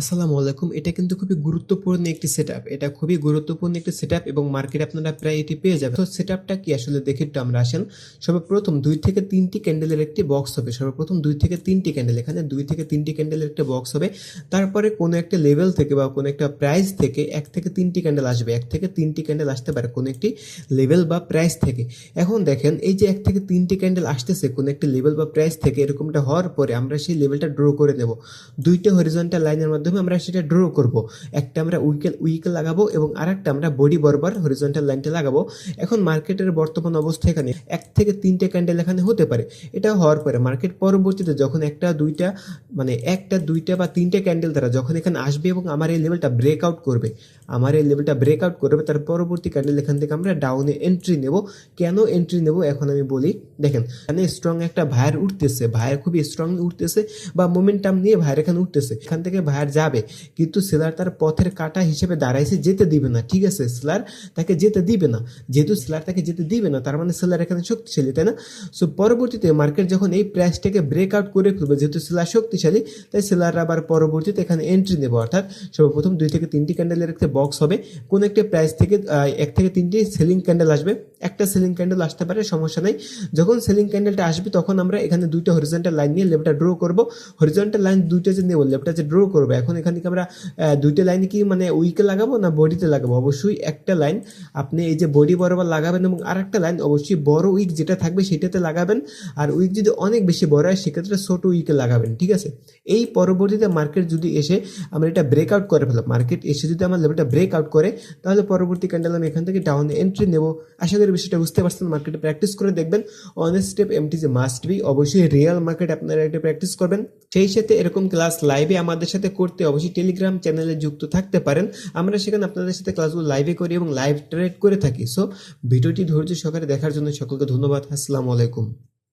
আসসালামু আলাইকুম। এটা কিন্তু খুবই গুরুত্বপূর্ণ একটি সেটআপ। এটা খুবই গুরুত্বপূর্ণ একটি সেটআপ এবং মার্কেটে আপনারা প্রায় এটি পেয়ে যাবেন। তো সেটআপটা কি আসলে দেখে একটু আমরা আসেন। সর্বপ্রথম ২ থেকে ৩ টি ক্যান্ডেলের একটি বক্স হবে। সর্বপ্রথম ২ থেকে ৩ টি ক্যান্ডেল, এখানে ২ থেকে ৩ টি ক্যান্ডেলের একটা বক্স হবে। তারপরে কোনো একটা লেভেল থেকে বা কোনো একটা প্রাইস থেকে ১ থেকে ৩ টি ক্যান্ডেল আসবে। ১ থেকে ৩ টি ক্যান্ডেল আসতে পারে কোনো একটি লেভেল বা প্রাইস থেকে। এখন দেখেন এই যে ১ থেকে ৩ টি ক্যান্ডেল আসতেছে কোনো একটি লেভেল বা প্রাইস থেকে, এরকমটা হওয়ার পরে আমরা সেই লেভেলটা ড্র করে নেব। ২ টা হরিজন্টাল লাইনের মাধ্যমে আমরা সেটা ড্র করব। একটা আমরা উইকে লাগাবো এবং আরেকটা আমরা বডি বরাবর হরিজন্টাল লাইনটা লাগাবো। এখন মার্কেটের বর্তমান অবস্থা এখানে ১ থেকে ৩ টে ক্যান্ডেল এখানে হতে পারে। এটা হওয়ার পরে মার্কেট পরবর্তীতে যখন একটা ২টা মানে ১টা ২টা বা ৩টে ক্যান্ডেল দ্বারা যখন এখানে আসবে এবং আমার এই লেভেলটা ব্রেকআউট করবে, তার পরবর্তী ক্যান্ডেল এখান থেকে আমরা ডাউনে এন্ট্রি নেব। কেন এন্ট্রি নেব এখন আমি বলি। দেখেন এখানে স্ট্রং একটা ভাইয়ার উঠতেছে, ভাইয়ার খুবই স্ট্রংলি উঠতেছে বা মোমেন্টাম নিয়ে ভাইয়ার এখানে উঠতেছে। এখান থেকে ভাইয়ার যাবে কিন্তু সেলার তার পথের কাঁটা হিসেবে দাঁড়াইছে, যেতে দিবে না। ঠিক আছে, সেলার তাকে যেতে দিবে না। যেহেতু সেলার তাকে যেতে দিবে না, তার মানে সেলার এখানে শক্তিশালী, তাই না? সো পরবর্তীতে মার্কেট যখন এই প্রাইসটাকে ব্রেকআউট করে ফেলবে, যেহেতু সেলার শক্তিশালী, তাই সেলার আবার পরবর্তীতে এখানে এন্ট্রি নেবে। অর্থাৎ সর্বপ্রথম ২ থেকে ৩টি ক্যান্ডেলের একটা বক্স হবে। কোন একটা প্রাইস থেকে ১ থেকে ৩টি সেলিং ক্যান্ডেল আসবে। একটা সেলিং ক্যান্ডেল আসতে পারে, সমস্যা নাই। যখন সেলিং ক্যান্ডেলটা আসবে তখন আমরা এখানে ২টা হরিজন্টাল লাইন নিয়ে লেভেলটা ড্র করব। হরিজন্টাল লাইন ২টা যে নেব, লেভেলটা যে ড্র করবো, এখন এখান থেকে আমরা ২টা লাইন কি মানে উইকে লাগাবো না বডিতে লাগাবো? অবশ্যই একটা লাইন আপনি এই যে বডি বরাবর লাগাবেন এবং আরেকটা লাইন অবশ্যই বড় উইক যেটা থাকবে সেটাতে লাগাবেন। আর উইক যদি অনেক বেশি বড় হয় সেক্ষেত্রে ছোট উইকে লাগাবেন। ঠিক আছে, এই পরবর্তীতে মার্কেট যদি এসে আমরা এটা ব্রেকআউট করে ফেলাম, মার্কেট এসে যদি আমার লেভেলটা ব্রেকআউট করে, তাহলে পরবর্তী ক্যান্ডেল আমি এখান থেকে ডাউনে এন্ট্রি নেব। আশা করি বিষয়টা বুঝতে পারছেন। মার্কেটে প্র্যাকটিস করে দেখবেন। On step MTG must be, অবশ্যই রিয়েল মার্কেট আপনারা এটা প্র্যাকটিস করবেন। সেই সাথে এরকম ক্লাস লাইভে আমাদের সাথে করতে অবশ্যই টেলিগ্রাম চ্যানেলে যুক্ত থাকতে পারেন। আমরা সেখানে আপনাদের সাথে ক্লাসগুলো লাইভে করি এবং লাইভ ট্রেড করে থাকি। সো ভিডিওটি ধৈর্য সহকারে দেখার জন্য সকলকে ধন্যবাদ। আসসালামু আলাইকুম।